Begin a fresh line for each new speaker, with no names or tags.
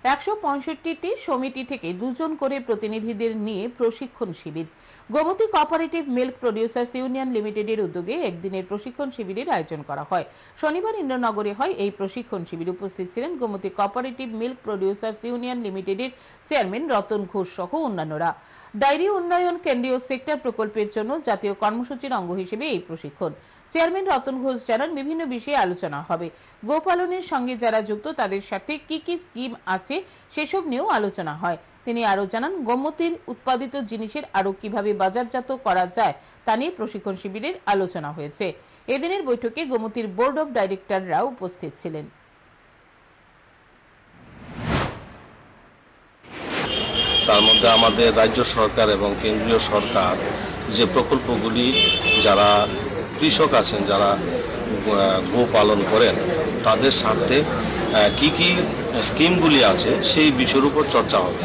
165টি সমিতি থেকে 2 জন করে প্রতিনিধিদের নিয়ে প্রশিক্ষণ শিবির। Gomati cooperative milk producers union লিমিটেডের উদ্যোগে একদিনের প্রশিক্ষণ শিবিরের আয়োজন করা হয়। শনিবার ইন্দ্রনগরে হয় এই প্রশিক্ষণ শিবির। উপস্থিত ছিলেন Gomti cooperative milk producers union লিমিটেডের চেয়ারম্যান রতন ঘোষ সহ অন্যান্যরা। ডায়েরি উন্নয়ন কেন্দ্রীয় সেক্টর প্রকল্পের জন্য জাতীয় কর্মসূচির অঙ্গ হিসেবে এই প্রশিক্ষণ। চেয়ারম্যান রতন ঘোষ জানান, বিভিন্ন বিষয়ে আলোচনা হবে। গোপালনের সঙ্গে যারা যুক্ত তাদের সাথে কি কি স্কিম আছে সেসব নিয়েও আলোচনা হয়। তিনি আরো জানান, গোমতীর উৎপাদিত জিনিসের আরো কিভাবে বাজারজাত করা যায় তা নিয়ে প্রশিক্ষণ শিবিরের আলোচনা হয়েছে। এদিনের বৈঠকে গোমতীর বোর্ড অব ডাইরেক্টররাও উপস্থিত ছিলেন।
তার মধ্যে আমাদের রাজ্য সরকার এবং কেন্দ্রীয় সরকার যে প্রকল্পগুলি যারা কৃষক আছেন, যারা গো পালন করেন, তাদের সাথে কি কি স্কিমগুলি আছে সেই বিষয়ের উপর চর্চা হবে।